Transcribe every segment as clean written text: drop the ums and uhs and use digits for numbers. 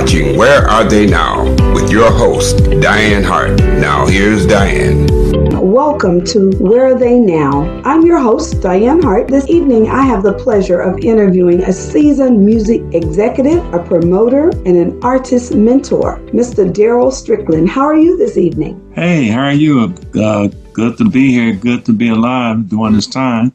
watching Where Are They Now with your host, Dianne Hart. Now here's Dianne. Welcome to Where Are They Now? I'm your host, Dianne Hart. This evening, I have the pleasure of interviewing a seasoned music executive, a promoter, and an artist mentor, Mr. Darrell Strickland. How are you this evening? Hey, how are you? Good to be here. Good to be alive during this time.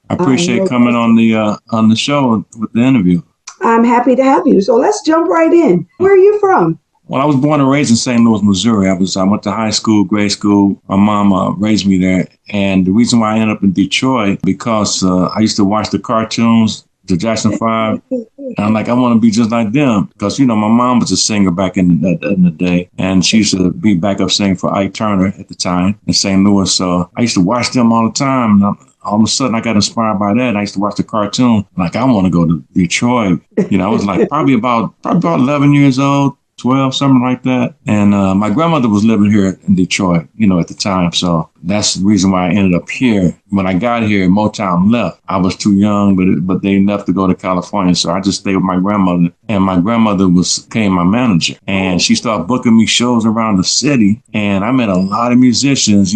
I appreciate coming on the show with the interview. I'm happy to have you. So let's jump right in. Where are you from? Well, I was born and raised in St. Louis, Missouri. I went to high school, grade school. My mom raised me there. And the reason why I ended up in Detroit, because I used to watch the cartoons, the Jackson 5. And I'm like, I want to be just like them. Because, my mom was a singer back in the day. And she used to be backup singer for Ike Turner at the time in St. Louis. So I used to watch them all the time. And all of a sudden, I got inspired by that. I used to watch the cartoon. Like, I want to go to Detroit. I was like probably about 11 years old. 12, something like that. And my grandmother was living here in Detroit, at the time. So that's the reason why I ended up here. When I got here, Motown left. I was too young, but they left to go to California. So I just stayed with my grandmother. And my grandmother became my manager. And she started booking me shows around the city. And I met a lot of musicians,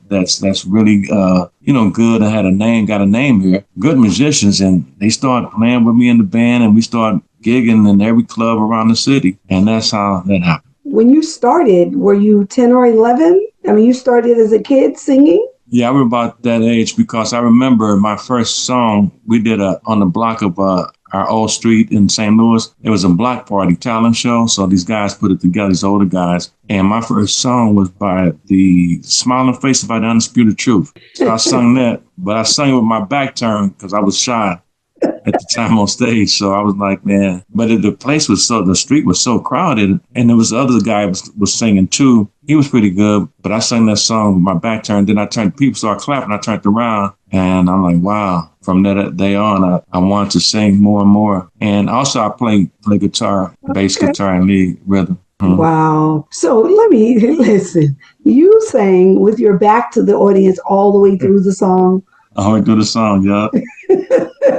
that's really, good. I had got a name here. Good musicians. And they started playing with me in the band. And we started gigging in every club around the city. And that's how that happened. When you started, were you 10 or 11? I mean, you started as a kid singing? Yeah, I was about that age because I remember my first song we did on the block of our old street in St. Louis. It was a block party talent show. So these guys put it together, these older guys. And my first song was by the Smiling Faces by the Undisputed Truth. So I sung that, but I sang it with my back turned because I was shy at the time on stage. So I was like, man, but the street was so crowded. And there was the other guy was singing too. He was pretty good, but I sang that song with my back turned. Then people started clapping. I turned around and I'm like, wow. From that day on, I wanted to sing more and more. And also I play guitar, bass guitar and lead rhythm. Mm-hmm. Wow. So let me listen. You sang with your back to the audience all the way through the song. All the way through the song, yeah.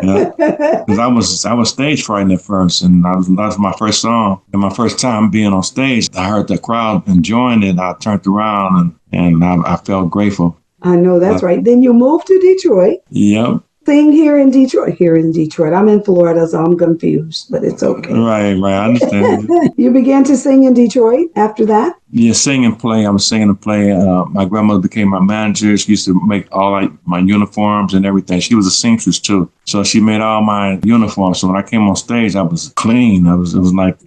Yeah, because I was stage frightened at first, and that was my first song and my first time being on stage. I heard the crowd enjoying it. I turned around and I felt grateful. I know that's right. Then you moved to Detroit. Yep. Sing here in Detroit. I'm in Florida, so I'm confused, but it's okay. Right. I understand. You began to sing in Detroit after that? Yeah, sing and play. I was singing and play. My grandmother became my manager. She used to make all my uniforms and everything. She was a seamstress too. So she made all my uniforms. So when I came on stage, I was clean. It was like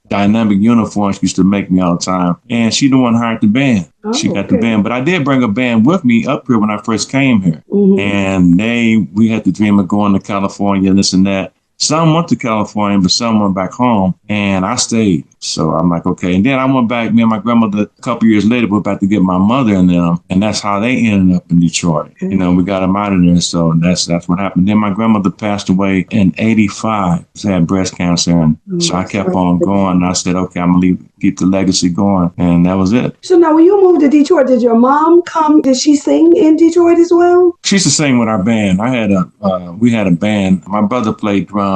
dynamic uniforms she used to make me all the time. And she the one hired the band. She got the band. But I did bring a band with me up here when I first came here. Mm-hmm. And we had the dream of going to California and this and that. Some went to California, but some went back home, and I stayed. So I'm like, okay. And then I went back, me and my grandmother, a couple years later, went back to get my mother and them, and that's how they ended up in Detroit. Mm-hmm. We got them out of there, so that's what happened. Then my grandmother passed away in 85. She had breast cancer, and so I kept on going, and I said, okay, I'm going to keep the legacy going, and that was it. So now when you moved to Detroit, did your mom come? Did she sing in Detroit as well? She used to sing with our band. We had a band. My brother played drums.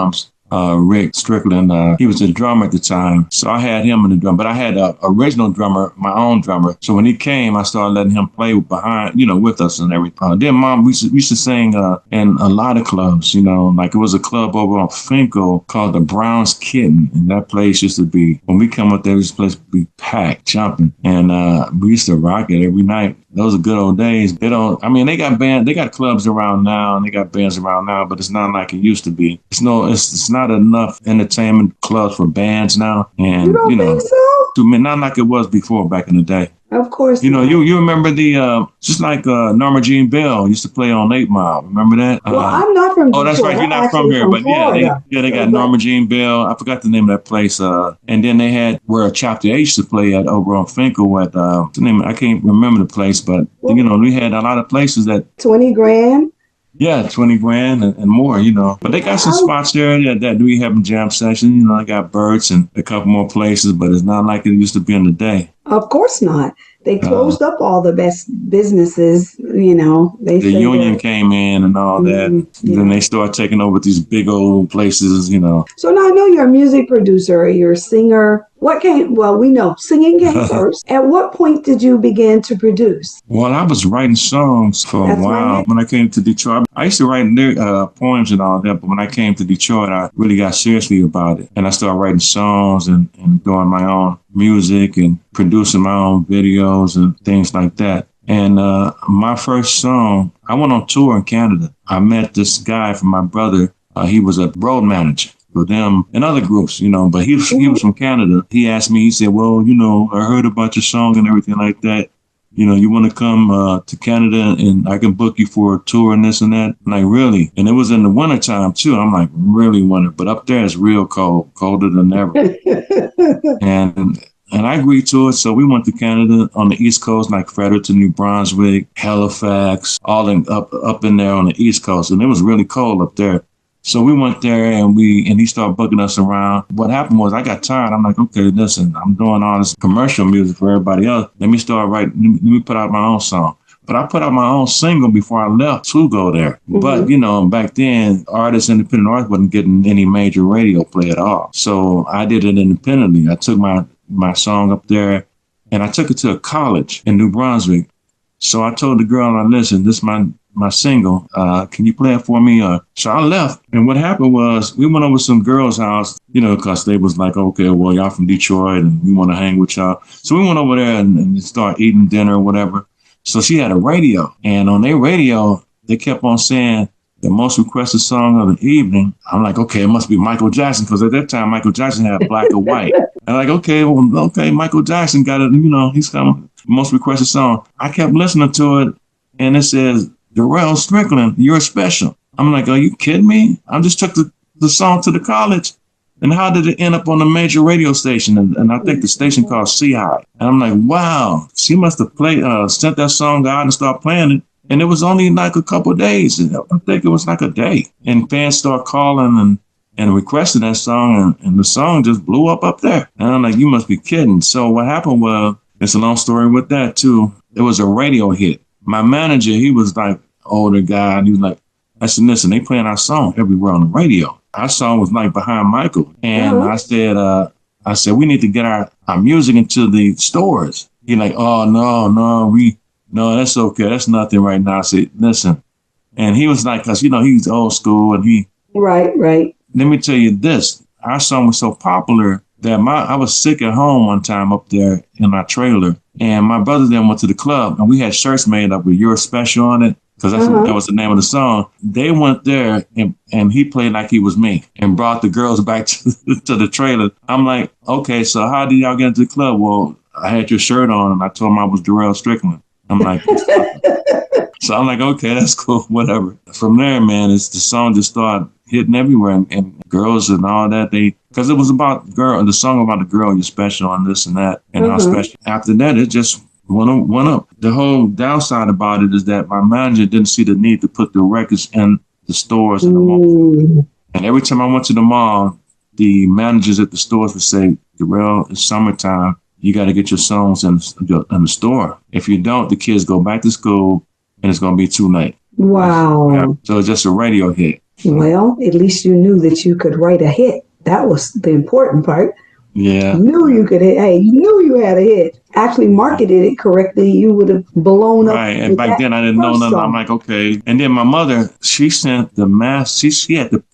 Rick Strckland, he was a drummer at the time. So I had him in the drum, but I had an original drummer, my own drummer. So when he came, I started letting him play behind, with us and everything. Then Mom, we used to sing in a lot of clubs, like it was a club over on Finkel called the Brown's Kitten. And that place used to be, when we come up there, this place would be packed, jumping. And we used to rock it every night. Those are good old days. They got clubs around now and they got bands around now, but it's not like it used to be. It's not enough entertainment clubs for bands now. And, you don't think so? Not like it was before back in the day. Of course. You remember just like Norma Jean Bell used to play on 8 Mile. Remember that? Well, I'm not from Detroit. Oh, that's right. You're not from here. But they got Norma Jean Bell. I forgot the name of that place. And then they had where Chapter 8 used to play at over on Finkel at, I can't remember the place, but, we had a lot of places that. 20 grand. Yeah, 20 grand and more, But they got some spots there that we have jam sessions. I got Birds and a couple more places, but it's not like it used to be in the day. Of course not. They closed up all the best businesses they the say union that. came in and all that. Yeah. Then they started taking over these big old places, So now I know you're a music producer, you're a singer. Well, we know singing came first. At what point did you begin to produce? Well, I was writing songs for a That's my while. next. When I came to Detroit, I used to write poems and all that, but when I came to Detroit, I really got seriously about it. And I started writing songs and doing my own music and producing my own videos and things like that. And my first song, I went on tour in Canada. I met this guy from my brother. He was a road manager for them and other groups, but he was from Canada. He asked me, he said, well, I heard about your song and everything like that. You want to come to Canada and I can book you for a tour and this and that. I'm like, really? And it was in the wintertime too. I'm like, really winter, but up there it's real cold, colder than ever. And I agreed to it. So we went to Canada on the East Coast, like Fredericton, New Brunswick, Halifax, up in there on the East Coast. And it was really cold up there. So we went there and he started booking us around. What happened was I got tired. I'm like, okay, listen, I'm doing all this commercial music for everybody else. Let me start writing. Let me put out my own song. But I put out my own single before I left to go there. But, back then, independent artists wasn't getting any major radio play at all. So I did it independently. I took my song up there and I took it to a college in New Brunswick. So I told the girl, now listen, this is my single. Can you play it for me? So I left. And what happened was we went over some girls' house, because they was like, okay, well, y'all from Detroit and we want to hang with y'all. So we went over there and started eating dinner or whatever. So she had a radio. And on their radio, they kept on saying the most requested song of the evening. I'm like, okay, it must be Michael Jackson, because at that time, Michael Jackson had Black or White. And like, okay, Michael Jackson got it, he's coming. Most requested song. I kept listening to it, and it says, Darrell Strickland, you're special. I'm like, are you kidding me? I just took the song to the college. And how did it end up on a major radio station? And I think the station called C-High. And I'm like, wow, she must have sent that song out and started playing it. And it was only like a couple of days. I think it was like a day. And fans started calling and requesting that song. And the song just blew up there. And I'm like, you must be kidding. So what happened was, it's a long story with that too. It was a radio hit. My manager, he was like older guy. And he was like, I said, listen, they playing our song everywhere on the radio. Our song was like behind Michael. And I said, we need to get our music into the stores. He like, oh, no, that's okay. That's nothing right now. I said, listen. And he was like, cause he's old school and Right. Let me tell you this. Our song was so popular that I was sick at home one time up there in my trailer. And my brother then went to the club and we had shirts made up with You're Special on it. Because that was the name of the song. They went there and he played like he was me and brought the girls back to the trailer. I'm like, okay, so how did y'all get into the club? Well, I had your shirt on and I told him I was Darrell Strickland. I'm like, so I'm like, okay, that's cool, whatever. From there, man, the song just started hitting everywhere and girls and all that. Because it was about the song about the girl, you're special and this and that and how special. After that, it just went up. The whole downside about it is that my manager didn't see the need to put the records in the stores in the mall. And every time I went to the mall, the managers at the stores would say, Darrell, it's summertime. You got to get your songs in the store. If you don't, the kids go back to school and it's going to be too late. Wow. So it's just a radio hit. Well, at least you knew that you could write a hit. That was the important part. Yeah. You knew you could hit. Hey, you knew you had a hit. Actually marketed it correctly, you would have blown up. Right. And back then I didn't know nothing. Song. I'm like, okay. And then my mother, she sent the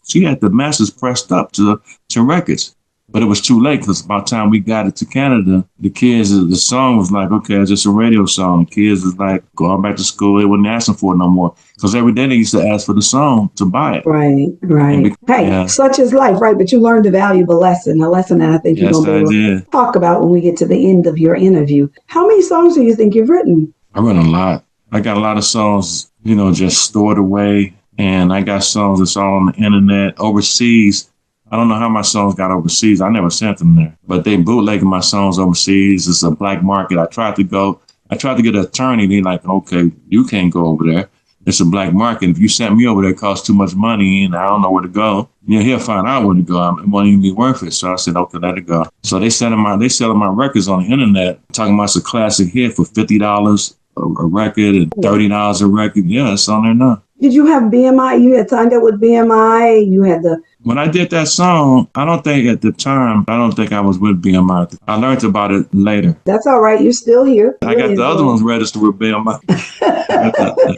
she had the masters pressed up to records. But it was too late because by the time we got it to Canada, the song was like, okay, it's just a radio song. The kids was like going back to school. They wasn't asking for it no more. Because every day they used to ask for the song to buy it. Right. Hey, such is life, right? But you learned a valuable lesson, a lesson that I think you're going to be able to talk about when we get to the end of your interview. How many songs do you think you've written? I've written a lot. I got a lot of songs, just stored away. And I got songs that's all on the internet, overseas. I don't know how my songs got overseas. I never sent them there, but they bootlegging my songs overseas. It's a black market. I tried to get an attorney. They like, okay, you can't go over there. It's a black market. If you sent me over there, it costs too much money and I don't know where to go. He'll find out where to go. It won't even be worth it. So I said, okay, let it go. So they selling my records on the internet, talking about it's a classic hit for $50. a record and $30 a record. Yeah, it's on there now. Did you have BMI? You had signed up with BMI. You had the. When I did that song, I don't think at the time, I don't think I was with BMI. I learned about it later. That's all right. You're still here. I got the other ones registered with BMI.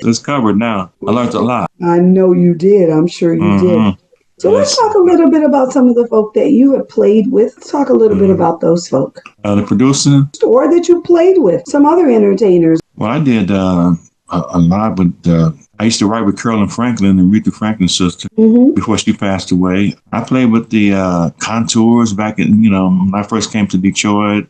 It's covered now. I learned a lot. I know you did. I'm sure you did. So let's talk a little bit about some of the folk that you have played with. Let's talk a little bit about those folk. The producer. Or that you played with, some other entertainers. Well, I did a lot with, I used to write with Carolyn Franklin and Aretha Franklin's sister before she passed away. I played with the Contours back in, when I first came to Detroit.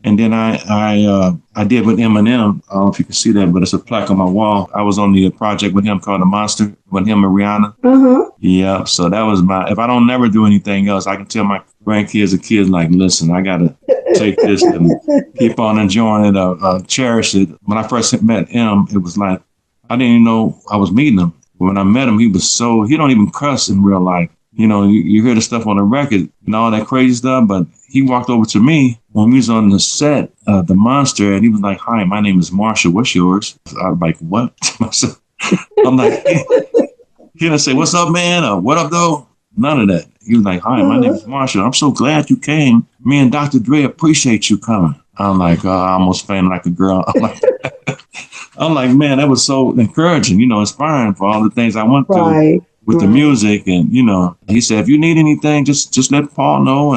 And then I did with Eminem. I don't know if you can see that, but it's a plaque on my wall. I was on the project with him called The Monster, with him and Rihanna. Yeah, so that was if I don't never do anything else, I can tell my grandkids or kids, like, listen, I got to take this and keep on enjoying it, cherish it. When I first met him, it was like, I didn't even know I was meeting him. But when I met him, he don't even cuss in real life. You hear the stuff on the record and all that crazy stuff, but he walked over to me when we was on the set of The Monster, and he was like, hi, my name is Marshall. What's yours? I was like, what? I'm like, he didn't say, what's up, man? Or what up, though? None of that. He was like, hi, my name is Marshall. I'm so glad you came. Me and Dr. Dre appreciate you coming. I'm like, I almost fainted like a girl. I'm like, man, that was so encouraging, inspiring for all the things I went through with the music. And, he said, if you need anything, just let Paul know.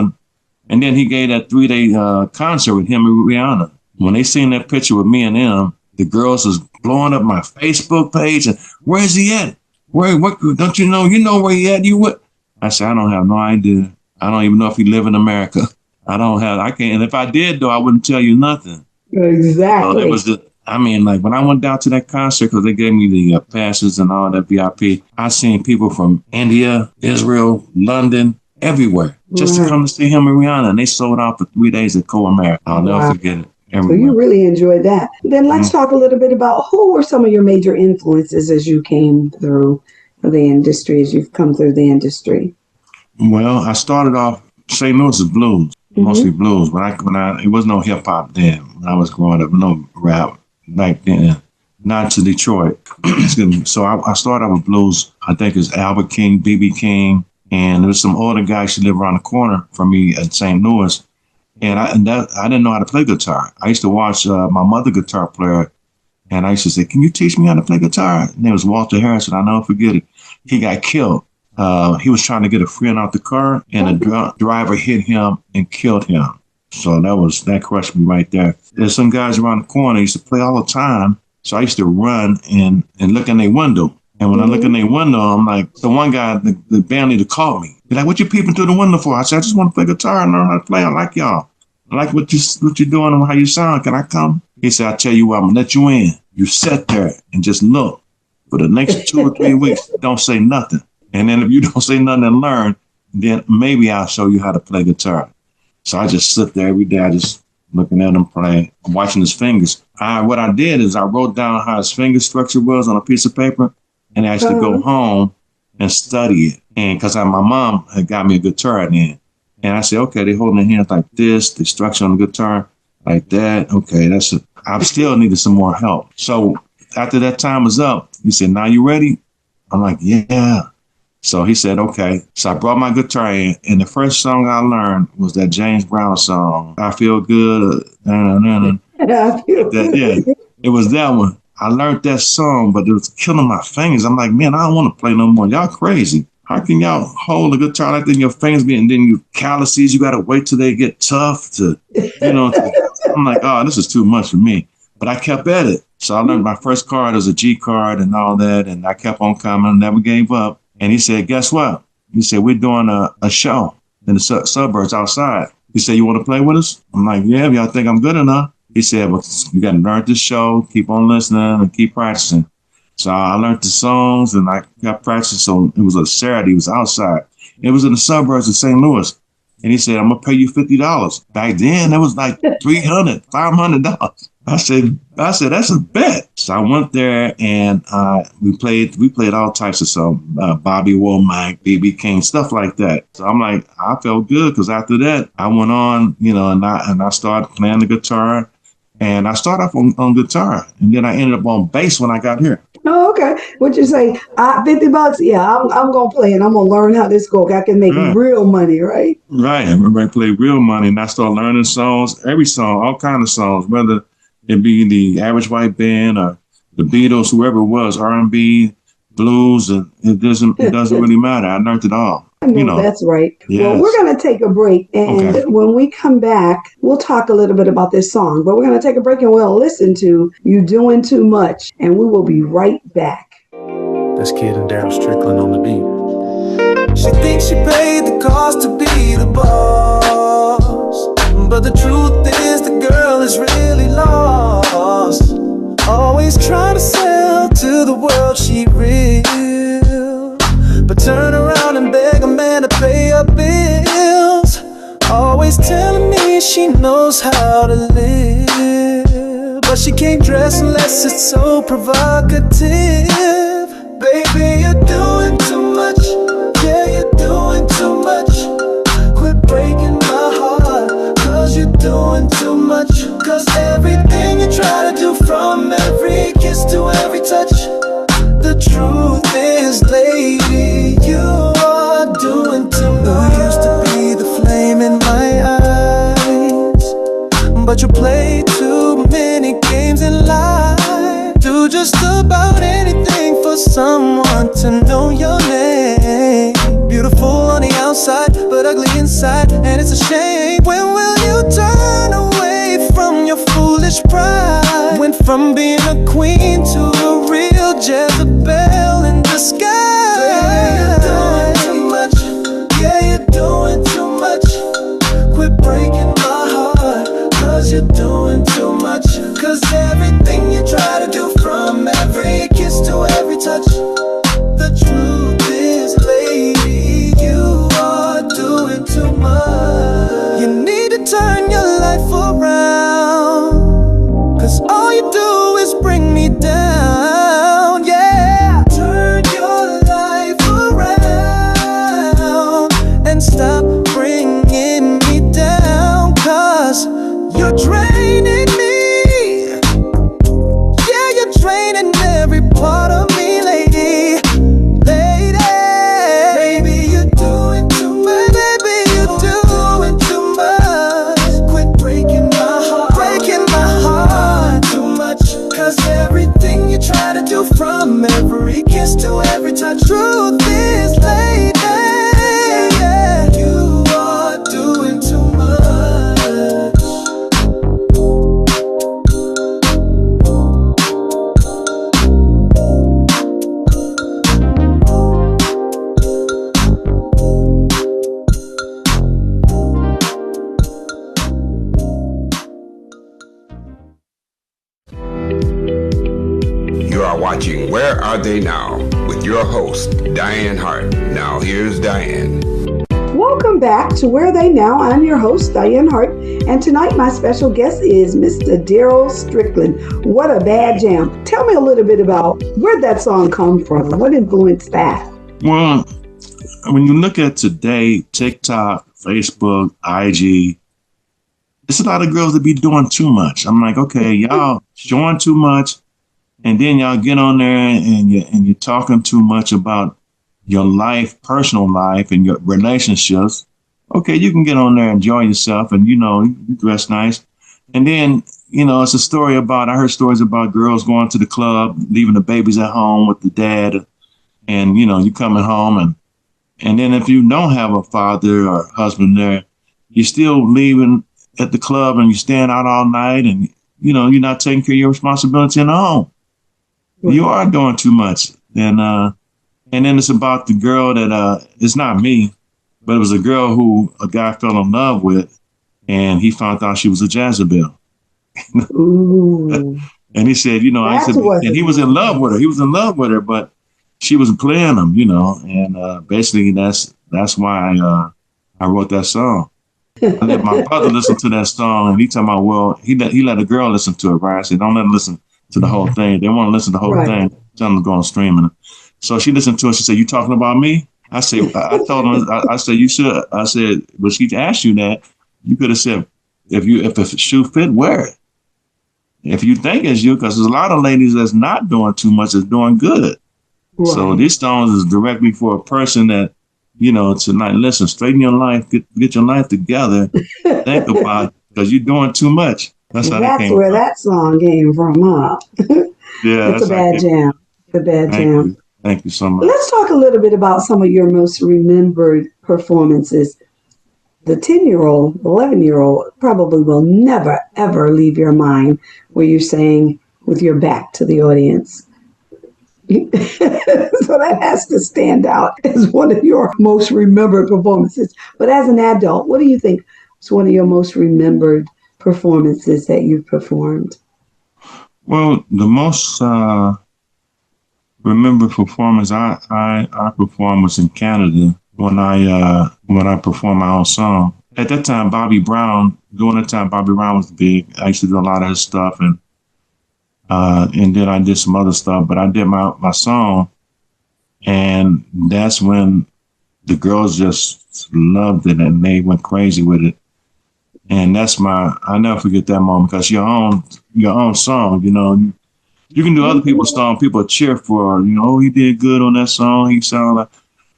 And then he gave that 3-day concert with him and Rihanna. When they seen that picture with me and them, the girls was blowing up my Facebook page. And where is he at? What? Don't you know? You know where he at? You what? I said, I don't have no idea. I don't even know if he live in America. I can't. And if I did, though, I wouldn't tell you nothing. Exactly. So it was like when I went down to that concert, because they gave me the passes and all that VIP, I seen people from India, Israel, London, everywhere, just to come to see him and Rihanna. And they sold out for 3 days at Co-America. I'll never forget it. Everywhere. So you really enjoyed that. Then let's talk a little bit about who were some of your major influences as you came through the industry, as you've come through the industry. Well, I started off, St. Louis is blues, mostly blues. It was no hip hop then when I was growing up, no rap back then. Not to Detroit. So I started out with blues. I think it's Albert King, B.B. King, and there was some older guys who lived around the corner from me at St. Louis. And I didn't know how to play guitar. I used to watch my mother guitar player, and I used to say, can you teach me how to play guitar? His name was Walter Harrison. I'll never forget it. He got killed. He was trying to get a friend out the car, and a driver hit him and killed him. So that crushed me right there. There's some guys around the corner used to play all the time. So I used to run and look in their window. And when I look in their window, I'm like, the one guy, the band leader called me. He's like, what you peeping through the window for? I said, I just want to play guitar and learn how to play. I like y'all. I like what you're doing and how you sound. Can I come? He said, I'll tell you what, I'm going to let you in. You sit there and just look. For the next 2 or 3 weeks, don't say nothing. And then if you don't say nothing and learn, then maybe I'll show you how to play guitar. So I just sit there every day. I just looking at him playing, watching his fingers. What I did is I wrote down how his finger structure was on a piece of paper, and I used to go home and study it. And because my mom had got me a guitar then. And I said, okay, they holding their hands like this, the structure on the guitar like that. Okay, I still needed some more help. So after that time was up, he said, now you ready? I'm like, yeah. So he said, okay. So I brought my guitar in, and the first song I learned was that James Brown song, I Feel Good. Yeah, it was that one. I learned that song, but it was killing my fingers. I'm like, man, I don't want to play no more. Y'all crazy. How can y'all hold a guitar like that in your fingers, and then you calluses, you got to wait till they get tough to. I'm like, oh, this is too much for me. But I kept at it. So I learned my first chord was a G chord and all that, and I kept on coming, never gave up. And he said, guess what? He said, we're doing a show in the suburbs outside. He said, you want to play with us? I'm like, yeah, y'all think I'm good enough? He said, well, you got to learn this show, keep on listening, and keep practicing. So I learned the songs, and I kept practicing. So it was a Saturday. It was outside. It was in the suburbs of St. Louis. And he said, I'm going to pay you $50. Back then, it was like $300, $500. I said, that's a bet. So I went there, and we played all types of songs, Bobby Womack, B.B. King, stuff like that. So I'm like, I felt good, because after that, I went on, and I started playing the guitar. And I started off on guitar, and then I ended up on bass when I got here. Oh, okay. What you say? $50? Yeah, I'm gonna play and I'm gonna learn how this goes. I can make Right. real money, right? Right. I remember I played real money, and I started learning songs, every song, all kind of songs, whether it be the Average White Band or the Beatles, whoever it was, R&B, blues. It doesn't really matter. I learned it all. I know that's right. Well, Yes. we're going to take a break. And Okay. when we come back, we'll talk a little bit about this song. But we're going to take a break and we'll listen to You Doing Too Much. And we will be right back. That's Kid and Darrell Strickland on the beat. She thinks she paid the cost to be the boss, but the truth is the girl is really lost. Always trying to sell to the world she real, but turn around and beg a man to pay her bills. Always telling me she knows how to live, but she can't dress unless it's so provocative. Baby, you're doing too much. Yeah, you're doing too much. Quit breaking my heart, cause you're doing too much. Cause everything you try to do, from every kiss to every touch, the truth is, lady, you are doing too much. You used to be the flame in my eyes, but you play too many games in life. Do just about anything for someone to know your name. Beautiful on the outside, but ugly inside, and it's a shame. When will you turn away from your foolish pride? Went from being a queen to a real Jezebel in disguise. You're doing too much. Yeah, you're doing too much. Quit breaking my heart, cause you're doing too much. Cause everything you try to do, from every kiss to every touch, the truth is, lady, you are doing too much. You need to turn your life around, cause all you do is bring me down, yeah. Turn your life around and stop bringing me down, cause you're draining me. Yeah, you're draining every part of me, lady. Lady, baby, you're doing too much. Baby, you're doing too much. Quit breaking my heart too much. Cause everything you try to do, from every kiss to every touch, truth is, lady, yeah, you are doing too much. You are watching Where Are They Now with your host, Dianne Hart. Now here's Dianne. Welcome back to Where Are They Now? I'm your host, Dianne Hart, and tonight my special guest is Mr. Darrell Strickland. What a bad jam. Tell me a little bit about where'd that song come from? What influenced that? Well, when you look at today, TikTok, Facebook, IG, it's a lot of girls that be doing too much. I'm like, okay, y'all showing too much, and then y'all get on there and you're talking too much about your life, personal life, and your relationships. Okay, you can get on there, enjoy yourself, and you dress nice. And then, it's a story about, I heard stories about girls going to the club, leaving the babies at home with the dad, and you coming home, and then if you don't have a father or husband there, you're still leaving at the club and you're staying out all night, and you're not taking care of your responsibility in the home. You are doing too much. And then it's about the girl that it's not me, but it was a girl who a guy fell in love with, and he found out she was a Jezebel. Ooh. And he said, and he was in love with her. He was in love with her, but she was playing him, and basically that's why I wrote that song. I let my brother listen to that song, and he talking about, well, he let a girl listen to it, right? I said, don't let them listen to the whole thing. They want to listen to the whole thing. Tell them to go on streaming. So she listened to it. She said, you talking about me? I said, I told him, I said, you should. I said, well, she asked you that. You could have said, if the shoe fit, wear it. if you think it's you, because there's a lot of ladies that's not doing too much, that's doing good. Right. So these songs is directly for a person that, tonight, listen, straighten your life, get your life together, think about it, because you're doing too much. That's where that song came from, huh? Yeah. It's a bad jam. It's a bad jam. Thank you so much. Let's talk a little bit about some of your most remembered performances. The 10-year-old, 11-year-old probably will never, ever leave your mind where you're saying with your back to the audience. So that has to stand out as one of your most remembered performances. But as an adult, what do you think is one of your most remembered performances that you've performed? Well, the most remembered performance I performed was in Canada when I performed my own song. At that time, Bobby Brown was big. I used to do a lot of his stuff, and then I did some other stuff, but I did my song, and that's when the girls just loved it and they went crazy with it. And I'll never forget that moment, because your own song, you can do other people's song, people cheer for, he did good on that song, he sounded like,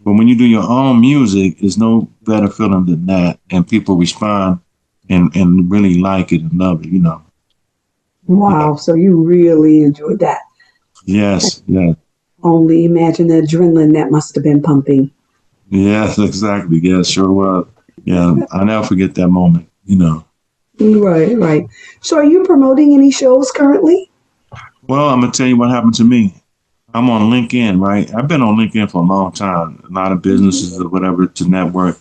but when you do your own music, there's no better feeling than that, and people respond and really like it and love it, Wow, so you really enjoyed that. Yes, yeah. Only imagine the adrenaline that must have been pumping. Yes, exactly. Yeah, sure was. Yeah, I'll never forget that moment, Right. So are you promoting any shows currently? Well, I'm going to tell you what happened to me. I'm on LinkedIn, right? I've been on LinkedIn for a long time, a lot of businesses or whatever to network.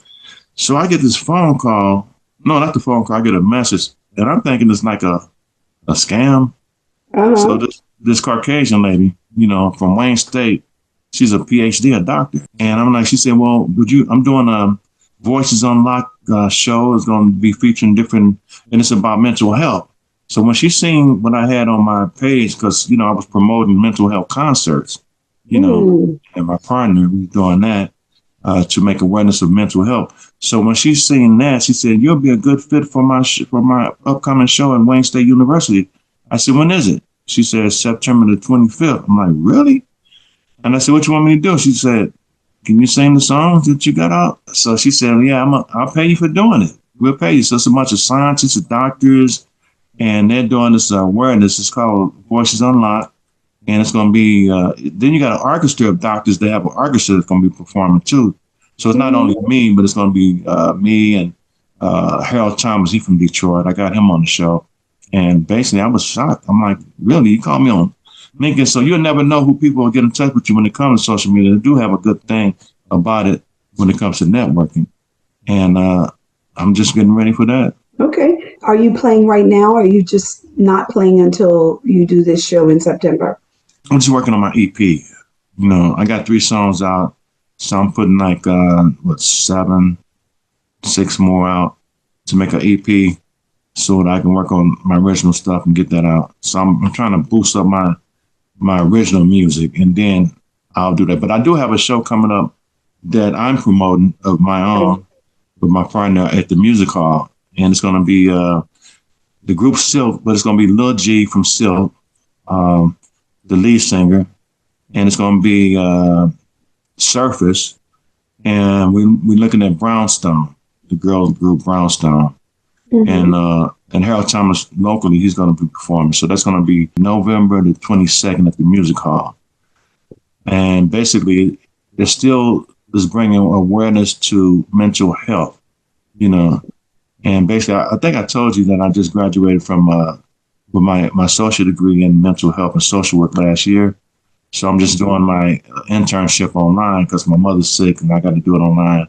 So I get this phone call. No, not the phone call. I get a message, and I'm thinking it's like a scam. Uh-huh. So this Caucasian lady, from Wayne State, she's a PhD, a doctor. And I'm like, she said, well, I'm doing a Voices Unlocked show. It's going to be featuring different, and it's about mental health. So when she seen what I had on my page, because, I was promoting mental health concerts, and my partner was doing that to make awareness of mental health. So when she seen that, she said, you'll be a good fit for my upcoming show at Wayne State University. I said, when is it? She said, September the 25th. I'm like, really? And I said, what you want me to do? She said, can you sing the songs that you got out? So she said, yeah, I'll pay you for doing it. We'll pay you. So it's a bunch of scientists and doctors, and they're doing this awareness. It's called Voices Unlocked. And it's going to be, then you got an orchestra of doctors. They have an orchestra that's going to be performing too. So it's not only me, but it's going to be me and Harold Thomas. He's from Detroit. I got him on the show. And basically, I was shocked. I'm like, really? You called me on LinkedIn? So you'll never know who people will get in touch with you when it comes to social media. They do have a good thing about it when it comes to networking. And I'm just getting ready for that. Okay. Are you playing right now, or are you just not playing until you do this show in September? I'm just working on my EP. I got 3 songs out. So I'm putting like, 6 more out to make an EP so that I can work on my original stuff and get that out. So I'm trying to boost up my original music, and then I'll do that. But I do have a show coming up that I'm promoting of my own with my partner at the Music Hall. And it's going to be the group Silk, but it's going to be Lil G from Silk, the lead singer. And it's going to be Surface. And we're looking at Brownstone, the girls group Brownstone. Mm-hmm. And Harold Thomas locally, he's going to be performing. So that's going to be November the 22nd at the Music Hall. And basically, it still is bringing awareness to mental health, And basically, I think I told you that I just graduated from with my associate degree in mental health and social work last year. So I'm just doing my internship online because my mother's sick and I got to do it online.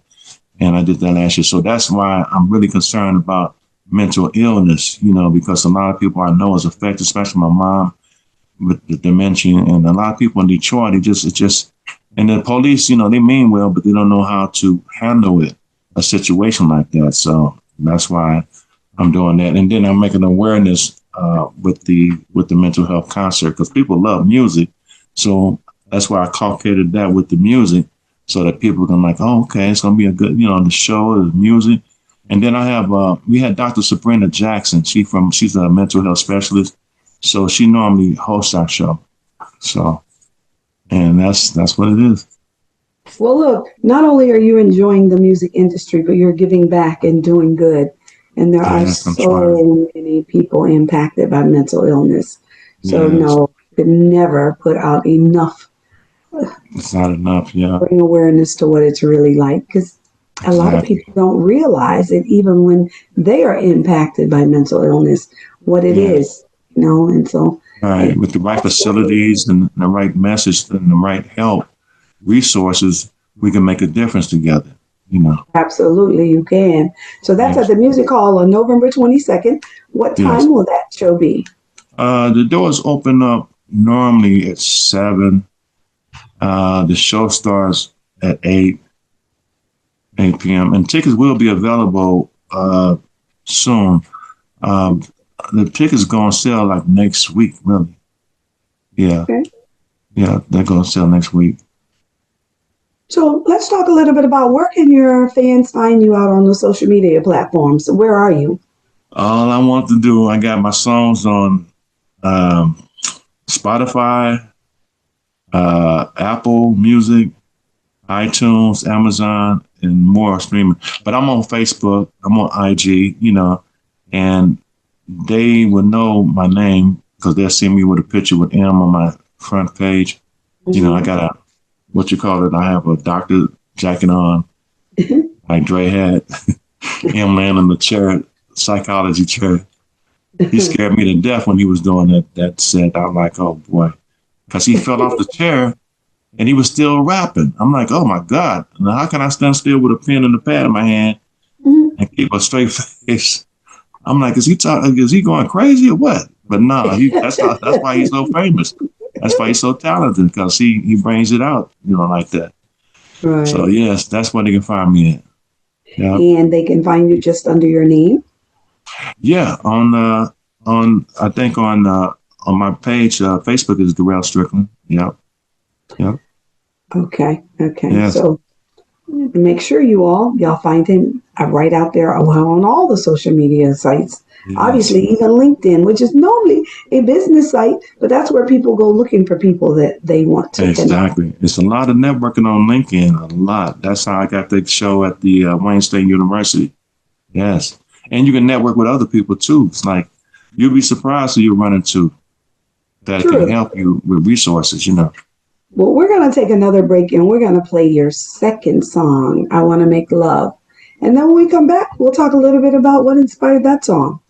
And I did that last year. So that's why I'm really concerned about mental illness, because a lot of people I know is affected, especially my mom with the dementia, and a lot of people in Detroit, and the police, they mean well, but they don't know how to handle a situation like that. So that's why I'm doing that. And then I'm making awareness with the mental health concert, because people love music. So that's why I concocted that with the music, so that people can like, oh, okay, it's going to be a good, the show, the music. And then I have, we had Dr. Sabrina Jackson. She's a mental health specialist. So she normally hosts our show. So, and that's what it is. Well, look, not only are you enjoying the music industry, but you're giving back and doing good. And there are so many people impacted by mental illness. So no, you could never put out enough. It's not enough, yeah. Bring awareness to what it's really like, because a lot of people don't realize it, even when they are impacted by mental illness, what it is, you know. And so, right, with the right facilities and the right message and the right help, resources, we can make a difference together, you know. Absolutely, you can. So that's at the Music Hall on November 22nd. What time will that show be? The doors open up normally at 7. The show starts at 8 p.m. and tickets will be available soon. The tickets going to sell like next week, really. Yeah. Okay. Yeah, they're going to sell next week. So let's talk a little bit about where can your fans find you out on the social media platforms? Where are you? All I want to do, I got my songs on Spotify, Apple Music, iTunes, Amazon, and more streaming. But I'm on Facebook, I'm on IG, you know, and they will know my name because they'll see me with a picture with M on my front page. You know, I got I have a doctor jacket on, like Dre had. Him laying in the chair, psychology chair. He scared me to death when he was doing that set. I'm like, oh boy. Because he fell off the chair and he was still rapping. I'm like, oh my God. Now, how can I stand still with a pen and a pad in my hand and keep a straight face? I'm like, is he going crazy or what? But no, that's why he's so famous. That's why he's so talented, because he brings it out, you know, like that. Right. So yes, that's where they can find me at. Yeah. And they can find you just under your name? Yeah, on my page, Facebook is Darrell Strickland. Yep. Okay. Yes. So make sure y'all find him right out there on all the social media sites. Yes. Obviously, even LinkedIn, which is normally a business site, but that's where people go looking for people that they want to Exactly. Connect. It's a lot of networking on LinkedIn, a lot. That's how I got the show at the Wayne State University. Yes. And you can network with other people, too. It's like, you'll be surprised who you run into that can help you with resources, you know. Well, we're going to take another break, and we're going to play your second song, I Want to Make Love. And then when we come back, we'll talk a little bit about what inspired that song.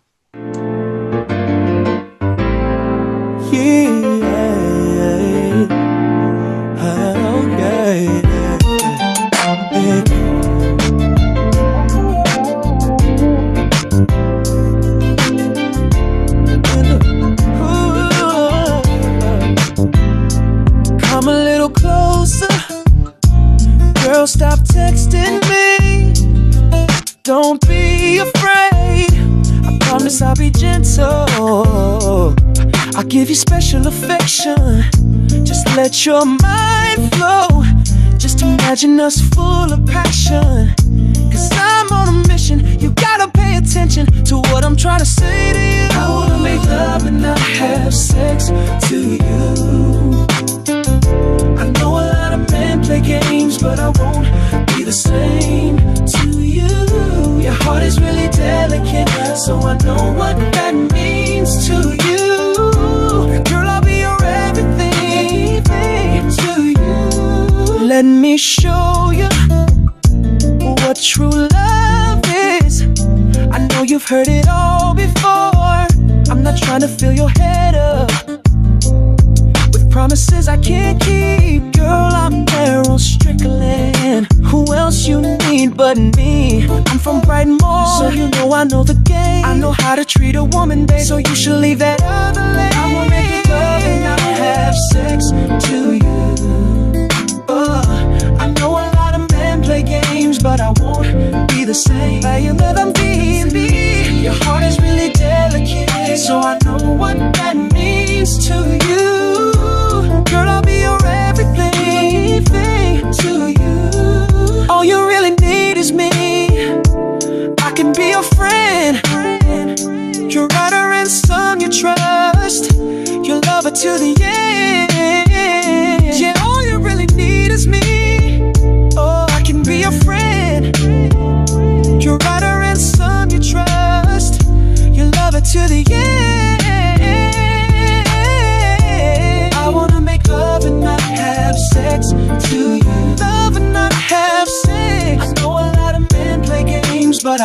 Come a little closer, girl, stop texting me. Don't be afraid, I promise I'll be gentle. I'll give you special affection, just let your mind flow. Just imagine us full of passion, cause I'm on a mission. You gotta pay attention to what I'm trying to say to you. I wanna make love and not have sex to you. I know a lot of men play games, but I won't be the same to you. Your heart is really delicate, so I know what that means to you. Girl, I'll be your everything to you. Let me show you what true love is. I know you've heard it all before. I'm not trying to fill your head up with promises I can't keep. Girl, I'm Darrell Strickland. Who else you need but me? I'm from Brightmoor, so you know I know the game. I know how to treat a woman, babe, so you should leave that other lane. I wanna make you love and not have sex to you. I know a lot of men play games, but I won't be the same. You let them be me. Your heart is really delicate, so I know what that means to you. Girl, I'll be your everything to you. All you really need is me. I can be your friend, your rider and son you trust.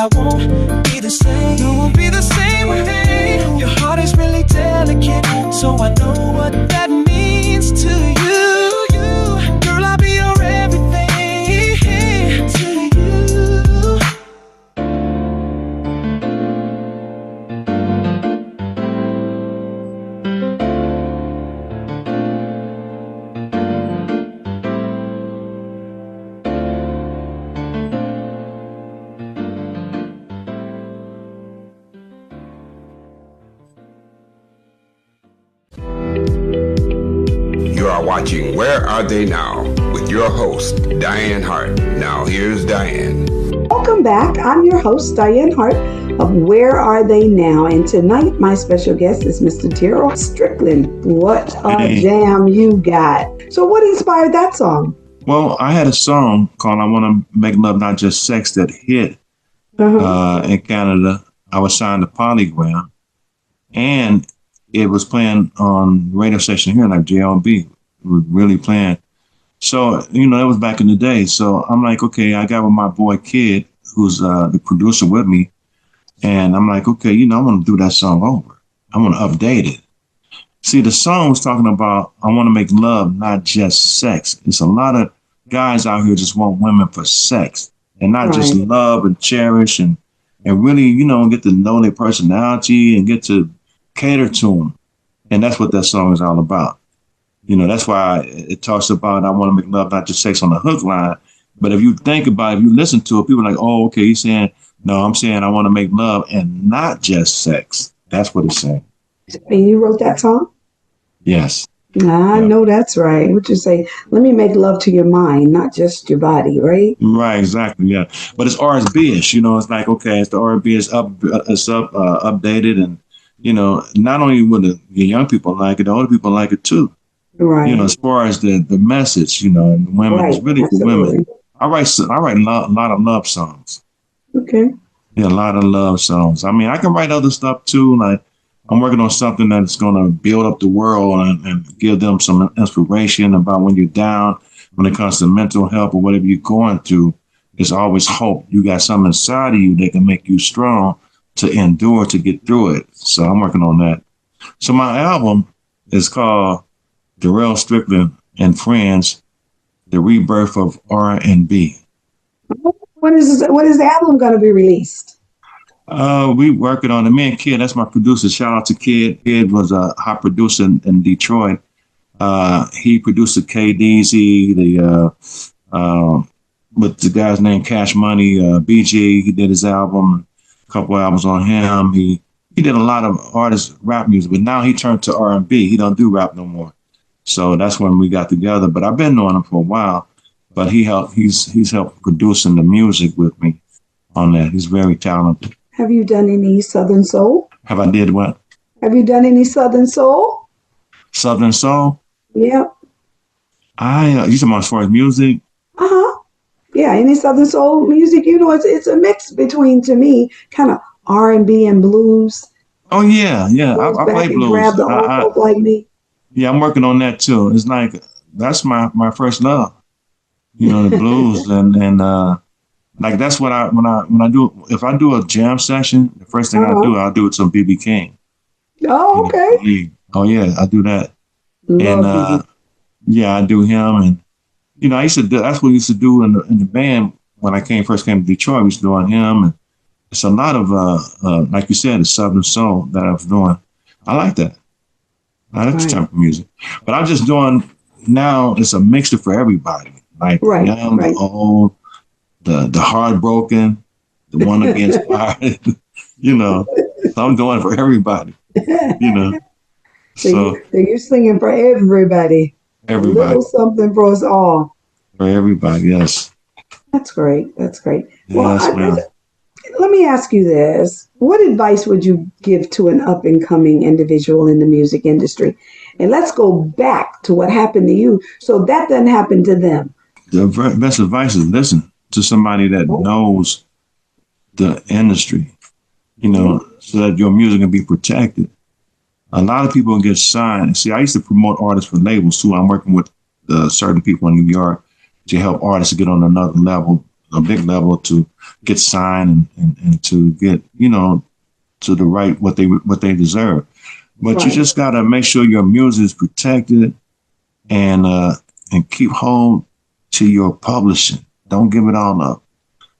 I won't be the same. You won't be the same with me. Your heart is really delicate, so I know what that means to you. Girl, I'll be your everything to you. You are watching Where Are They Now with your host, Dianne Hart. Now here's Dianne. Welcome back. I'm your host, Dianne Hart of Where Are They Now? And tonight, my special guest is Mr. Darrell Strickland. What a jam you got. So what inspired that song? Well, I had a song called I Want to Make Love Not Just Sex that hit in Canada. I was signed to Polygram, and it was playing on the radio station here, like JLB. It was really playing. So, it was back in the day. So I'm like, okay, I got with my boy Kid, who's the producer with me. And I'm like, okay, I want to do that song over. I want to update it. See, the song was talking about, I want to make love, not just sex. It's a lot of guys out here just want women for sex and not just love and cherish and really, get to know their personality and get to cater to them. And that's what that song is all about. That's why it talks about, I want to make love, not just sex on the hook line. But if you think about it, if you listen to it, people are like, oh, okay, he's saying, no, I'm saying I want to make love and not just sex. That's what it's saying. And you wrote that song? Yes. I know that's right. What you say, let me make love to your mind, not just your body, right? Right, exactly, yeah. But it's R&B-ish, it's like, okay, it's the R&B is updated and, not only would the young people like it, the older people like it too. Right. As far as the message, and women, it's really for women. I write a lot of love songs. Okay. Yeah, a lot of love songs. I mean, I can write other stuff too. Like I'm working on something that's going to build up the world and give them some inspiration about when you're down, when it comes to mental health or whatever you're going through. There's always hope. You got something inside of you that can make you strong to endure, to get through it. So I'm working on that. So my album is called Darrell Strickland and Friends, The Rebirth of R&B. When is the album going to be released? We working on it. Me and Kid, that's my producer. Shout out to Kid. Kid was a hot producer in Detroit. He produced the KDZ, with the guy's name Cash Money, BG. He did his album, a couple albums on him. He did a lot of artist rap music, but now he turned to R&B. He don't do rap no more. So that's when we got together. But I've been knowing him for a while. But he's helped producing the music with me on that. He's very talented. Have you done any Southern Soul? Have I did what? Have you done any Southern Soul? Southern Soul? Yeah. You talking about as far as music? Yeah, any Southern Soul music, it's a mix between, to me, kind of R&B and blues. Oh yeah. I play blues. Grab the old folk like me. Yeah, I'm working on that too. It's like that's my first love. The blues and like that's what when I do, if I do a jam session, the first thing I'll do it to B.B. King. Oh, okay. Oh yeah, I do that. Love yeah, I do him and I used to do, that's what we used to do in the band when I first came to Detroit. We used to do on him and it's a lot of like you said, the Southern Soul that I was doing. I like that. I like this type of music. But I'm just doing now it's a mixture for everybody. Like the young, the old, the heartbroken, the one to be inspired, So I'm doing it for everybody, So you're singing for everybody. Everybody. A little something for us all. For everybody, yes. That's great. That's great. Yes, let me ask you this. What advice would you give to an up-and-coming individual in the music industry? And let's go back to what happened to you so that doesn't happen to them. The best advice is listen to somebody that knows the industry, so that your music can be protected. A lot of people get signed. See, I used to promote artists for labels too. I'm working with certain people in New York to help artists get on another level a big level to get signed and to get, to the right, what they deserve. But you just got to make sure your music is protected and keep hold to your publishing. Don't give it all up.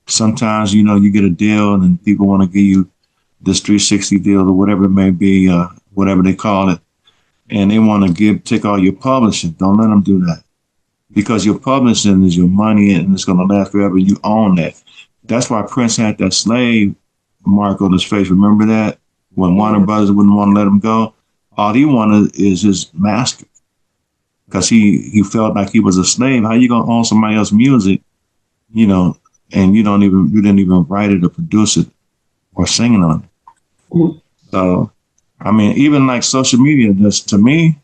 Sometimes, you get a deal and people want to give you this 360 deal or whatever it may be, whatever they call it. And they want to take all your publishing. Don't let them do that. Because your publishing is your money and it's going to last forever. You own that. That's why Prince had that slave mark on his face. Remember that? When Warner Brothers wouldn't want to let him go, all he wanted is his master. Because he felt like he was a slave. How you going to own somebody else's music, and you didn't even write it or produce it or sing it on it. Mm-hmm. So, I mean, even like social media, to me,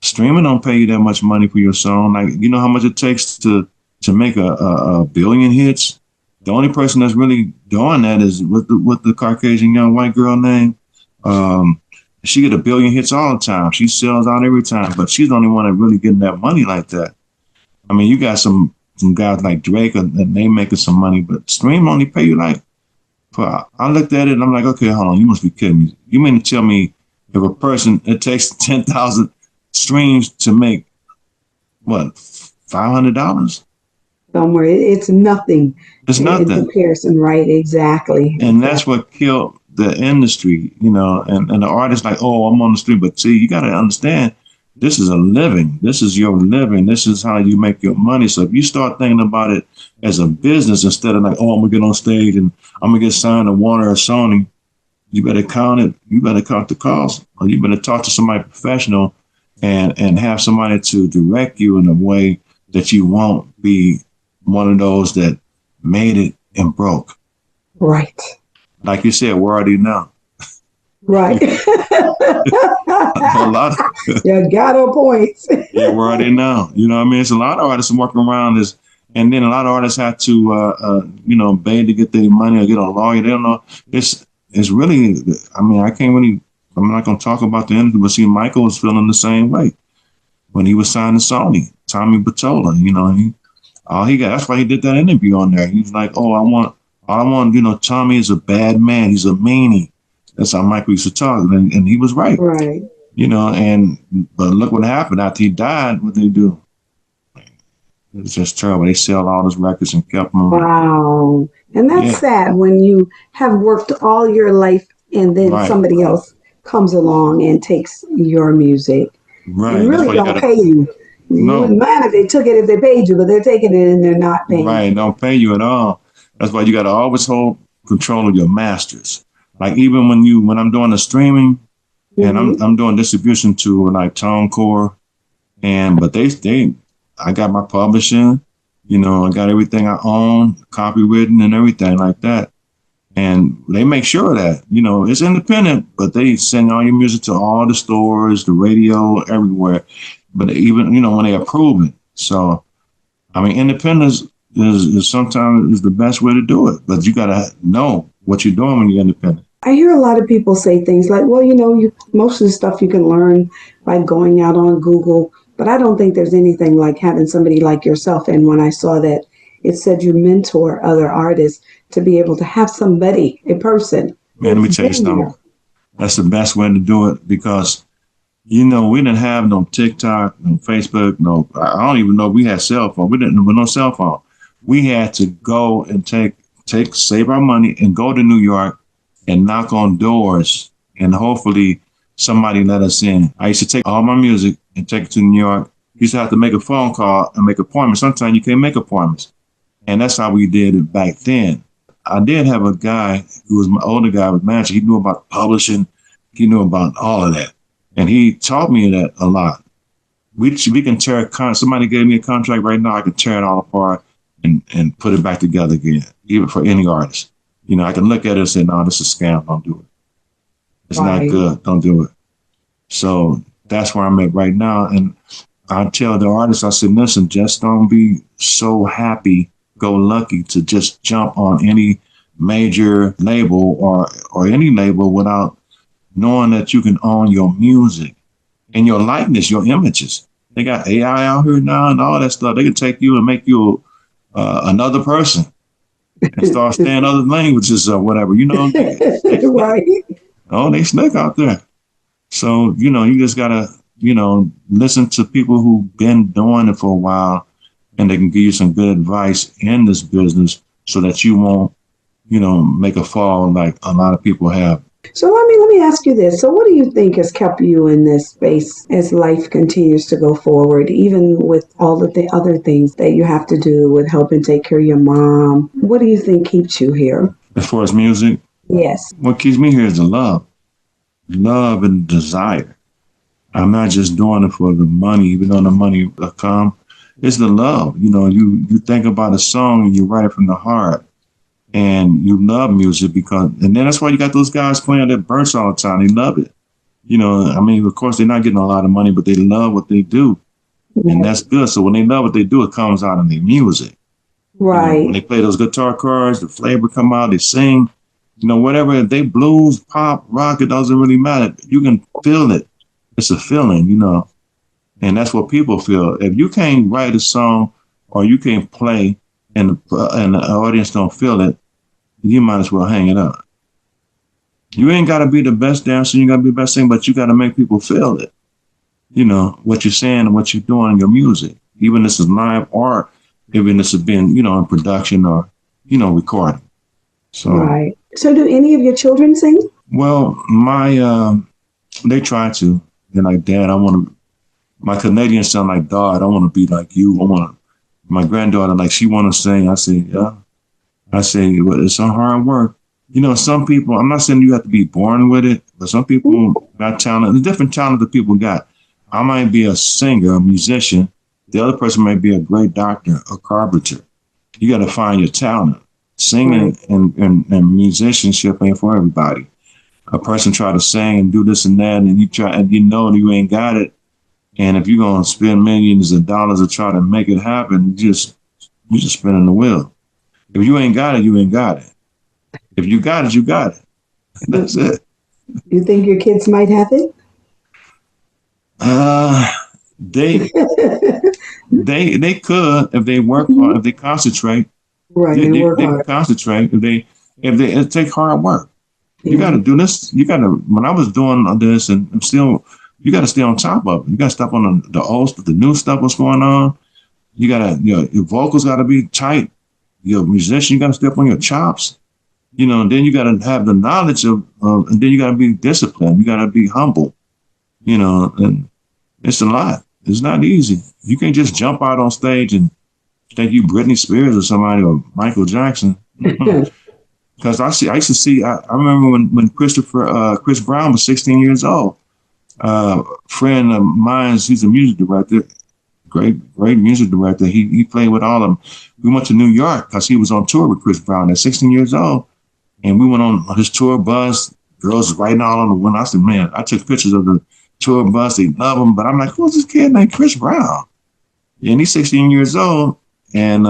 streaming don't pay you that much money for your song. Like, you know how much it takes to make a billion hits? The only person that's really doing that is what the Caucasian young white girl name. She get a billion hits all the time. She sells out every time, but she's the only one that really getting that money like that. I mean, you got some guys like Drake and they making some money, but stream only pay you like. I looked at it and I'm like, okay, hold on, you must be kidding me. You mean to tell me if a person, it takes 10,000 streams to make what, $500? Somewhere it's nothing. It's nothing in comparison, right? Exactly. And that's what killed the industry, and the artists like, oh, I'm on the street, but see, you got to understand, this is a living. This is your living. This is how you make your money. So if you start thinking about it as a business instead of like, oh, I'm gonna get on stage and I'm gonna get signed to Warner or Sony, you better count it. You better count the cost, or you better talk to somebody professional and have somebody to direct you in a way that you won't be one of those that made it and broke. Right. Like you said, where are they now? Right. A lot of, you got a point. Yeah, where are they now? You know what I mean? It's a lot of artists walking around this, and then a lot of artists have to, beg to get their money or get a lawyer. They don't know. It's really, I mean, I'm not going to talk about the industry, but see, Michael was feeling the same way when he was signed to Sony, Tommy Battola, that's why he did that interview on there. He was like, oh, I want, Tommy is a bad man. He's a meanie. That's how Michael used to talk. And he was right. Right. But look what happened after he died. What they do? It's just terrible. They sell all his records and kept them. Wow. And that's sad when you have worked all your life and then somebody else comes along and takes your music. Right. And really don't pay you. You wouldn't mind if they took it if they paid you, but they're taking it and they're not paying. Right. Don't pay you at all. That's why you got to always hold control of your masters. Like even when I'm doing the streaming and I'm doing distribution to like ToneCore, but I got my publishing, I got everything I own, copywritten and everything like that. And they make sure of that, it's independent, but they send all your music to all the stores, the radio, everywhere. But even, when they approve it. So, I mean, independence is sometimes the best way to do it, but you got to know what you're doing when you're independent. I hear a lot of people say things like, well, most of the stuff you can learn by going out on Google, but I don't think there's anything like having somebody like yourself. And when I saw that, it said you mentor other artists to be able to have somebody, a person. Man, let me tell you something. That's the best way to do it because, we didn't have no TikTok, no Facebook, I don't even know if we had cell phone. We didn't have no cell phone. We had to go and save our money and go to New York and knock on doors and hopefully somebody let us in. I used to take all my music and take it to New York. You used to have to make a phone call and make appointments. Sometimes you can't make appointments. And that's how we did it back then. I did have a guy who was my older guy with manager. He knew about publishing. He knew about all of that. And he taught me that a lot. We can tear somebody gave me a contract right now. I can tear it all apart and put it back together again, even for any artist. I can look at it and say, no, this is a scam. Don't do it. It's not good. Don't do it. So that's where I'm at right now. And I tell the artists, I said, listen, just don't be so happy-go-lucky to just jump on any major label or any label without knowing that you can own your music and your likeness, your images. They got AI out here now and all that stuff. They can take you and make you another person. and start saying other languages or whatever. Right. Oh, they slick out there. So, you just gotta, listen to people who've been doing it for a while, and they can give you some good advice in this business so that you won't, make a fall like a lot of people have. So let me ask you this. So what do you think has kept you in this space as life continues to go forward, even with all of the other things that you have to do with helping take care of your mom? What do you think keeps you here? As far as music? Yes. What keeps me here is the love and desire. I'm not just doing it for the money, even though the money will come. It's the love. You think about a song and you write it from the heart. And you love music and then that's why you got those guys playing at bursts all the time. They love it. Of course, they're not getting a lot of money, but they love what they do. Yeah. And that's good. So when they love what they do, it comes out in their music. Right. When they play those guitar chords, the flavor come out, they sing, whatever. If they blues, pop, rock, it doesn't really matter. You can feel it. It's a feeling, and that's what people feel. If you can't write a song or you can't play and the audience don't feel it, you might as well hang it up. You ain't got to be the best dancer, you got to be the best singer, but you got to make people feel it. What you're saying and what you're doing in your music. Even this is live art, even this has been, in production or, recording. So, right. So do any of your children sing? Well, they try to. They're like, Dad, my Canadian son like, Dad, I want to be like you. My granddaughter, like, she want to sing. I say, yeah. I say, well, it's some hard work. Some people, I'm not saying you have to be born with it, but some people got talent. The different talent that people got. I might be a singer, a musician. The other person might be a great doctor, a carpenter. You got to find your talent. Singing and musicianship ain't for everybody. A person try to sing and do this and that, and you ain't got it. And if you're going to spend millions of dollars to try to make it happen, you're just spinning the wheel. If you ain't got it, you ain't got it. If you got it, you got it. That's it. You think your kids might have it? They could if they work hard, if they concentrate. Right, they work hard. Can concentrate if they take hard work. You got to do this. When I was doing this, and I'm still, you got to stay on top of it. You got to stop on the old, the new stuff, what's going on. You got to, your vocals got to be tight. Your musician, you got to step on your chops. And then you got to have the knowledge and then you got to be disciplined. You got to be humble. And it's a lot. It's not easy. You can't just jump out on stage and think you Britney Spears or somebody or Michael Jackson. Because I used to see. I remember when Chris Brown was 16 years old. Friend of mine, he's a music director, great music director. He played with all of them. We went to New York because he was on tour with Chris Brown at 16 years old, and we went on his tour bus. Girls writing all on the window. I said, man, I took pictures of the tour bus. They love him, but I'm like, who's this kid named Chris Brown? And he's 16 years old, and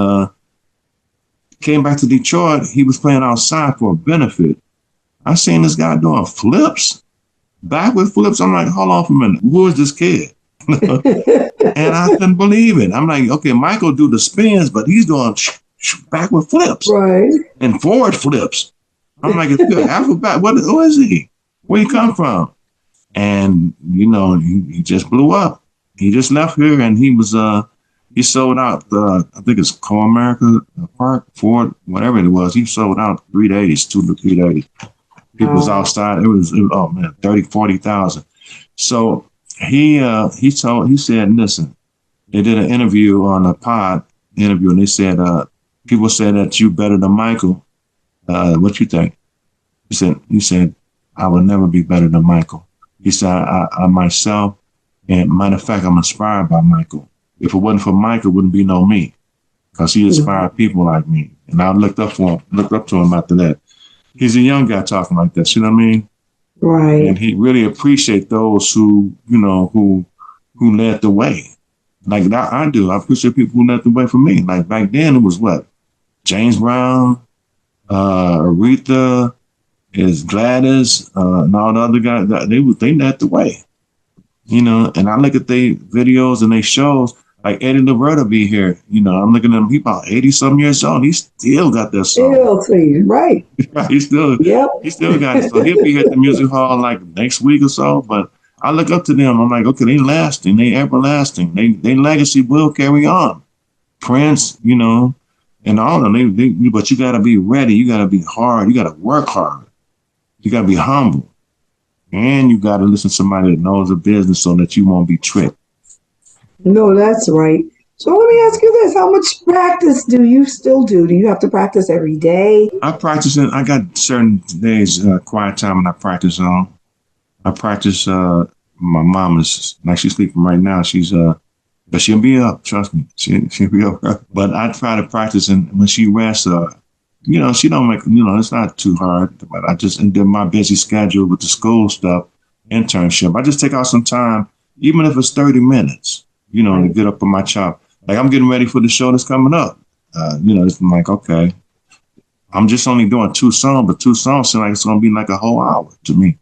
came back to Detroit. He was playing outside for a benefit. I seen this guy doing flips, backward flips. I'm like, hold on for a minute. Who is this kid? And I couldn't believe it. I'm like, okay, Michael do the spins, but he's doing backward flips, right, and forward flips. I'm like, it's good. Alphabet. Who is he? Where he come from? And he just blew up. He just left here, and he was he sold out. I think it's Co-America Park, Ford, whatever it was. He sold out 3 days, 2 to 3 days. People was outside. It was 30,000-40,000. So he said, listen, they did an interview on a pod interview, and they said, people said that you better than Michael. What you think? He said, I will never be better than Michael. He said, I myself, and matter of fact, I'm inspired by Michael. If it wasn't for Michael, it wouldn't be no me, because he inspired people like me. And I looked up to him after that. He's a young guy talking like that, you know what I mean? Right. And he really appreciate those who led the way. Like I do. I appreciate people who led the way for me. Like back then it was what? James Brown, Aretha, Gladys, and all the other guys. They led the way. And I look at their videos and their shows. Like Eddie Laverta be here. You know, I'm looking at him. He about 80-something years old. He still got that song. Still singing, right? He still got it. So he'll be at the music hall like next week or so. But I look up to them. I'm like, okay, they lasting. They everlasting. They legacy will carry on. Prince, you know, and all of them. But you got to be ready. You got to be hard. You got to work hard. You got to be humble. And you got to listen to somebody that knows the business so that you won't be tricked. No, that's right. So let me ask you this. How much practice do you still do? Do you have to practice every day? I practice I got certain days, quiet time, and I practice on. I practice, my mom is, like she's sleeping right now. But she'll be up, trust me. She'll be up. But I try to practice, and when she rests, you know, she don't make, you know, it's not too hard. But I just, and then my busy schedule with the school stuff, internship, I just take out some time, even if it's 30 minutes. You know, to get up on my chop. Like I'm getting ready for the show that's coming up. You know, it's like, okay, I'm just only doing 2 songs, but 2 songs seem like it's going to be like a whole hour to me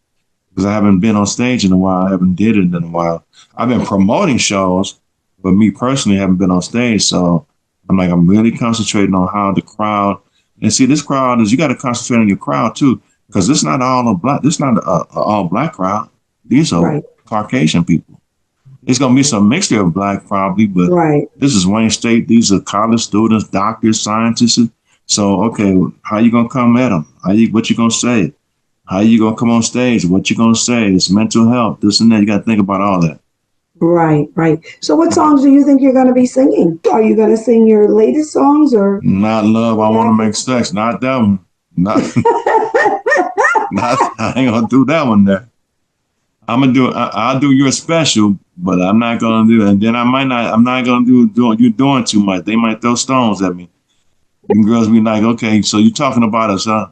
because I haven't been on stage in a while. I haven't did it in a while. I've been promoting shows, but me personally haven't been on stage. So I'm like, I'm really concentrating on how the crowd, and see, this crowd is, you got to concentrate on your crowd too, because it's not all black. This not a all black crowd. These are Caucasian people. It's going to be some mixture of black probably, but this is Wayne State. These are college students, doctors, scientists. So, okay, how you going to come at them? What you going to say? How you going to come on stage? What you going to say? It's mental health, this and that. You got to think about all that. Right. So what songs do you think you're going to be singing? Are you going to sing your latest songs or? Not Love, I Want to Make Sex. Not that one. I ain't going to do that one there. I'll do your special, but I'm not gonna do it. And then I'm not gonna do you're doing too much. They might throw stones at me. And girls be like, okay, so you're talking about us, huh?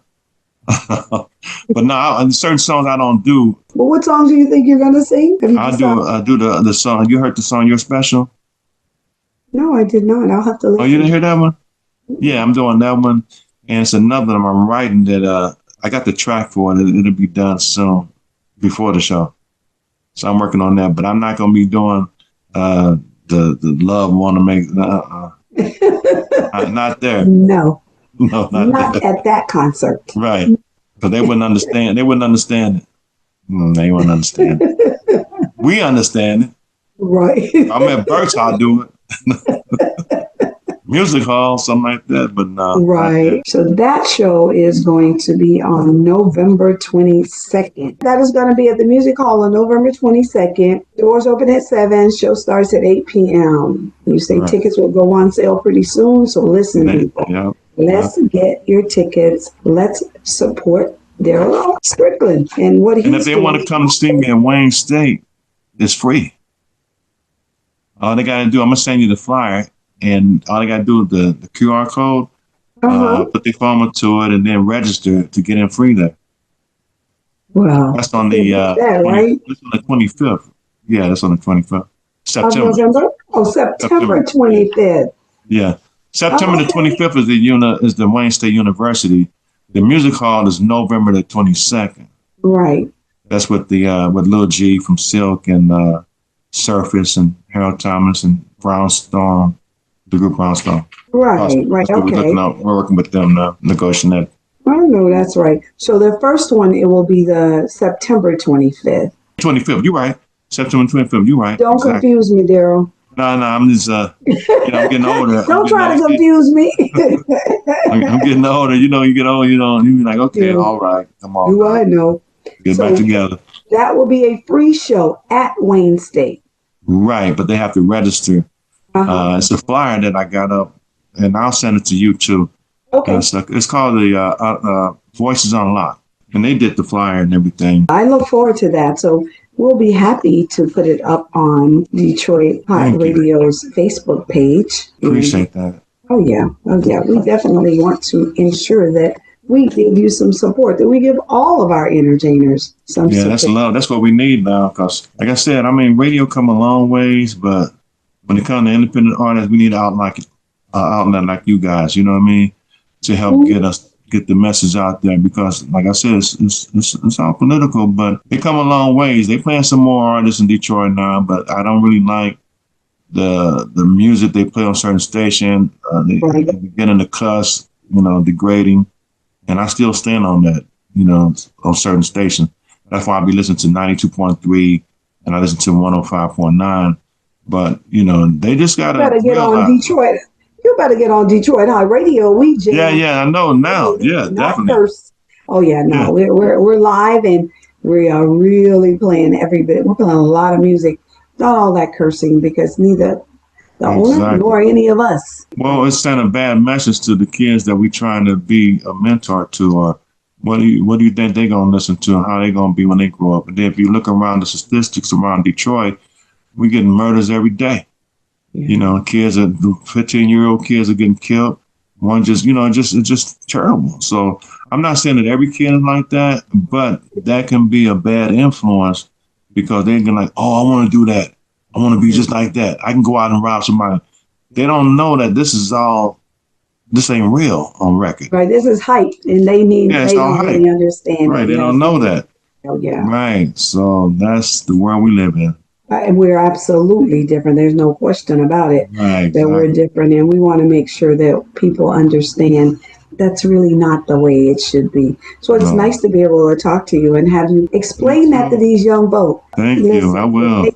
But no, certain songs I don't do. Well, what songs do you think you're gonna sing? I do the song. You heard the song You're Special? No, I did not. I'll have to listen. Oh, you didn't hear that one? Yeah, I'm doing that one. And it's another one I'm writing that I got the track for it. It'll be done soon before the show. So I'm working on that, but I'm not going to be doing the Love Want to Make. Not there. No, not there. At that concert. Right, because they wouldn't understand. They wouldn't understand it. They wouldn't understand it. We understand it. Right. I'm at Burke's, I'll do it. Music hall, something like that, but no. Right. So that show is going to be on November 22nd. That is going to be at the Music Hall on November 22nd. Doors open at 7. Show starts at 8 p.m. You say tickets will go on sale pretty soon. So listen, people. Let's get your tickets. Let's support Darrell Strickland and what he's doing. And if they want to come see me in Wayne State, it's free. All they got to do, I'm going to send you the flyer. And all they got to do is the QR code, put their phone into it, and then register to get in free there. Wow. That's on the, that's on the 25th. Yeah, that's on the 25th. September. November? Oh, September 25th. Yeah. September the 25th is the Wayne State University. The music hall is November the 22nd. Right. That's with with Lil G from Silk and Surface and Harold Thomas and Brownstone. The group Brownstone. Right, okay. We're working with them now, negotiating that. I know, that's right. So the first one, it will be the September 25th. 25th, you're right. September 25th, you're right. Don't confuse me, Darrell. No, I'm just, I'm getting older. Don't try to confuse me. I'm getting older. You get older, you be like, okay, all right, come on. Do I know? Get back together. That will be a free show at Wayne State. Right, but they have to register. It's a flyer that I got up, and I'll send it to you too. Okay. It's called the Voices Unlocked, and they did the flyer and everything. I look forward to that. So we'll be happy to put it up on Detroit Hot Radio's Facebook page. Appreciate that. Oh yeah. We definitely want to ensure that we give you some support, that we give all of our entertainers some support. That's love. That's what we need now, because like I said, radio come a long ways, but when it comes to independent artists, we need an outlet like you guys, you know what I mean, to help get the message out there. Because, like I said, it's all political, but they come a long ways. They playing some more artists in Detroit now, but I don't really like the music they play on certain station, they beginning to cuss, degrading. And I still stand on that, on certain stations. That's why I be listening to 92.3 and I listen to 105.9. But, they just got to get on Detroit. You better get on Detroit High Radio. We jam. Yeah, I know now. Yeah, definitely. First. Oh yeah, no, yeah. We're live and we are really playing every bit. We're playing a lot of music, not all that cursing because neither the owner nor any of us. Well, it's sent a bad message to the kids that we're trying to be a mentor to, or what do you think they're gonna listen to and how they're gonna be when they grow up? And then if you look around the statistics around Detroit, we're getting murders every day. Yeah. Kids, 15-year-old kids are getting killed. One just, it's just terrible. So I'm not saying that every kid is like that, but that can be a bad influence because they're gonna like, oh, I want to do that. I want to be just like that. I can go out and rob somebody. They don't know that this ain't real on record. Right. This is hype, and they don't really understand. Right. They don't know that. Oh, yeah. Right. So that's the world we live in. And we're absolutely different. There's no question about it. Right. That we're different, and we want to make sure that people understand that's really not the way it should be. So it's nice to be able to talk to you and have you explain that to these young folks. Thank you. I will.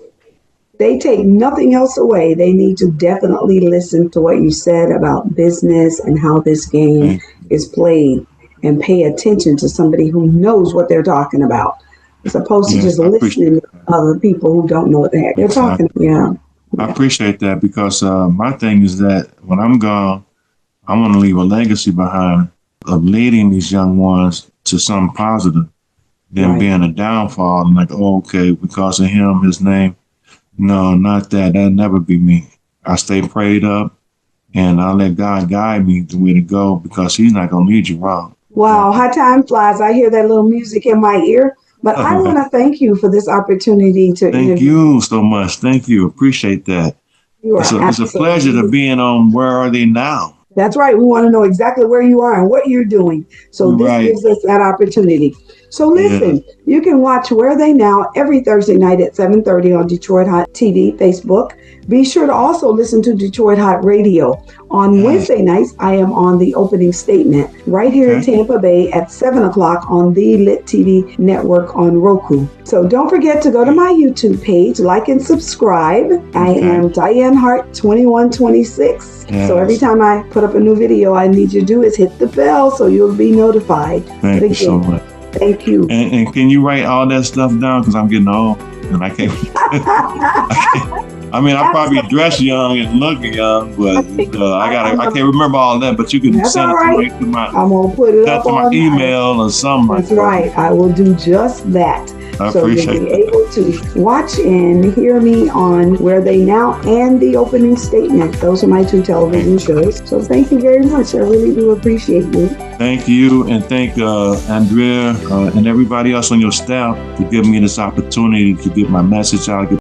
They take nothing else away. They need to definitely listen to what you said about business and how this game is played and pay attention to somebody who knows what they're talking about, as opposed to just listening to other people who don't know what the heck they're talking about. Yeah. I appreciate that because my thing is that when I'm gone, I want to leave a legacy behind of leading these young ones to something positive, then being a downfall and like, oh, okay, because of him, his name. No, not that. That'd never be me. I stay prayed up and I let God guide me the way to go because he's not going to lead you wrong. Wow, how time flies. I hear that little music in my ear. But I want to thank you for this opportunity to interview. Thank you so much. Thank you. Appreciate that. It's a pleasure to be on Where Are They Now? That's right. We want to know exactly where you are and what you're doing. So this gives us that opportunity. So listen, you can watch Where Are They Now every Thursday night at 7:30 on Detroit Hot TV, Facebook. Be sure to also listen to Detroit Hot Radio. On Wednesday nights, I am on the opening statement right here in Tampa Bay at 7 o'clock on the Lit TV network on Roku. So don't forget to go to my YouTube page, like and subscribe. I am Dianne Hart 2126. So every time I put up a new video, all I need you to do is hit the bell so you'll be notified. Thank you so much. Thank you. And can you write all that stuff down? Because I'm getting old and I can't. I mean, I probably dress young and look young, but I can't remember all that. But you can send it to my. I'm gonna put it up to my email or something. That's right. I will do just that. I so appreciate you'll be able to watch and hear me on Where They Now and the opening statement. Those are my two television shows. So thank you very much. I really do appreciate you. Thank you, and thank Andrea and everybody else on your staff for giving me this opportunity to get my message out.